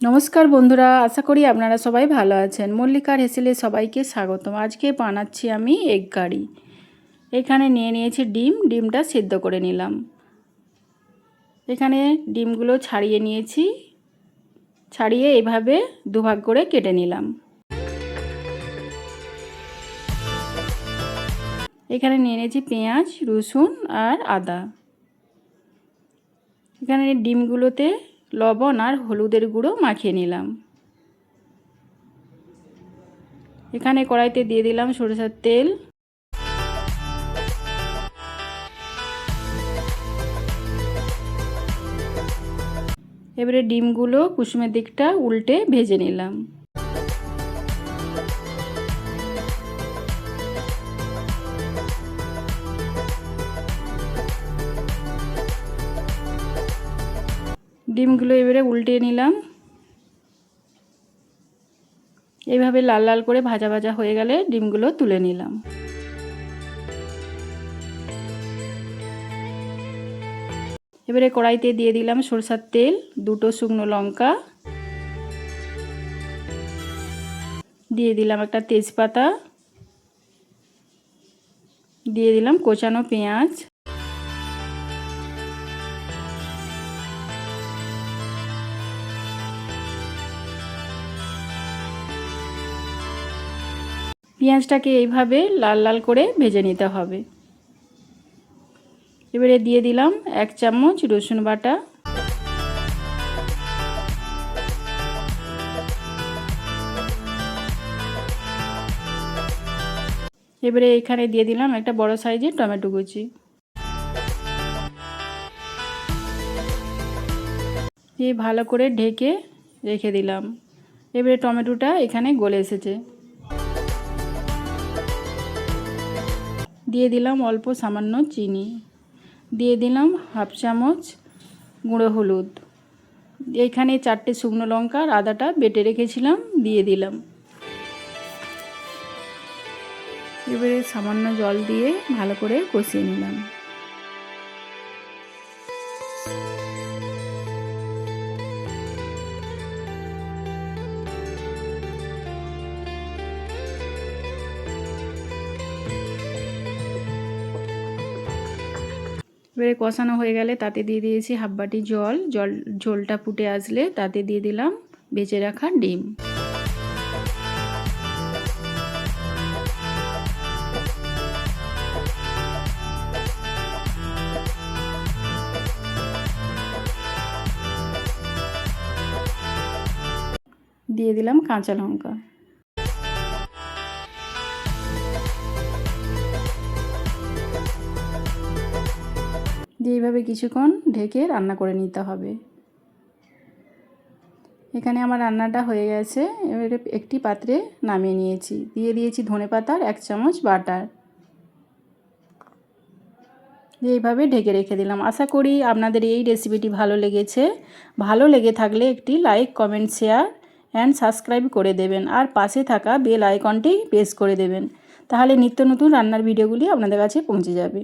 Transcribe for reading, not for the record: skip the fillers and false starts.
নমস্কার বন্ধুরা, আশা করি আপনারা সবাই ভালো আছেন। মল্লিকার হেসেলে সবাইকে স্বাগতম। আজকে বানাচ্ছি আমি এগ কারি। এখানে নিয়ে নিয়েছি ডিমটা সিদ্ধ করে নিলাম। এখানে ডিমগুলো ছাড়িয়ে নিয়েছি, ছাড়িয়ে এভাবে দুভাগ করে কেটে নিলাম। এখানে নিয়ে নিয়েছি পেঁয়াজ, রসুন আর আদা। এখানে ডিমগুলোতে লবণ আর হলুদের গুঁড়ো মাখিয়ে নিলাম। এখানে কড়াইতে দিয়ে দিলাম সরিষার তেল। এবারে ডিমগুলো কুসুমের দিকটা উল্টে ভেজে নিলাম। ডিমগুলো এবারে উল্টিয়ে নিলাম। এইভাবে লাল লাল করে ভাজা ভাজা হয়ে গেলে ডিমগুলো তুলে নিলাম। এবারে কড়াইতে দিয়ে দিলাম সরষের তেল, দুটো শুকনো লঙ্কা, দিয়ে দিলাম একটা তেজপাতা, দিয়ে দিলাম কোচানো পেঁয়াজ, পেঁয়াজটাকে এইভাবে লাল লাল করে ভেজে নিতে হবে। এবারে দিয়ে দিলাম 1 চামচ রসুন বাটা, এবারে এখানে দিয়ে দিলাম একটা বড় সাইজের টমেটো কুচি, দিয়ে ভালো করে ঢেকে রেখে দিলাম। এবারে টমেটোটা এখানে গলে এসেছে। দিয়ে দিলাম অল্প সামান্য চিনি, দিয়ে দিলাম 1/2 চামচ গুঁড়ো হলুদ, এখানে 4টে শুকনো লঙ্কা আর আদাটা বেটে রেখেছিলাম দিয়ে দিলাম। এবারে সামান্য জল দিয়ে ভালো করে কষিয়ে নিলাম। এবারে কষানো হয়ে গেলে তাতে দিয়ে দিয়েছি 1/2 বাটি ঝোলটা ফুটে আসলে তাতে দিয়ে দিলাম ভেজে রাখা ডিম। দিয়ে দিলাম কাঁচা লঙ্কা। দিয়ে এইভাবে কিছুক্ষণ ঢেকে রান্না করে নিতে হবে। এখানে আমার রান্নাটা হয়ে গেছে। এবারে একটি পাত্রে নামিয়ে নিয়েছি, দিয়ে দিয়েছি ধনেপাতার 1 চামচ বাটার, দিয়ে এইভাবে ঢেকে রেখে দিলাম। আশা করি আপনাদের এই রেসিপিটি ভালো লেগেছে। ভালো লেগে থাকলে একটি like, comment, share and subscribe করে দেবেন, আর পাশে থাকা বেল আইকনটি প্রেস করে দেবেন, তাহলে নিত্য নতুন রান্নার ভিডিওগুলি আপনাদের কাছে পৌঁছে যাবে।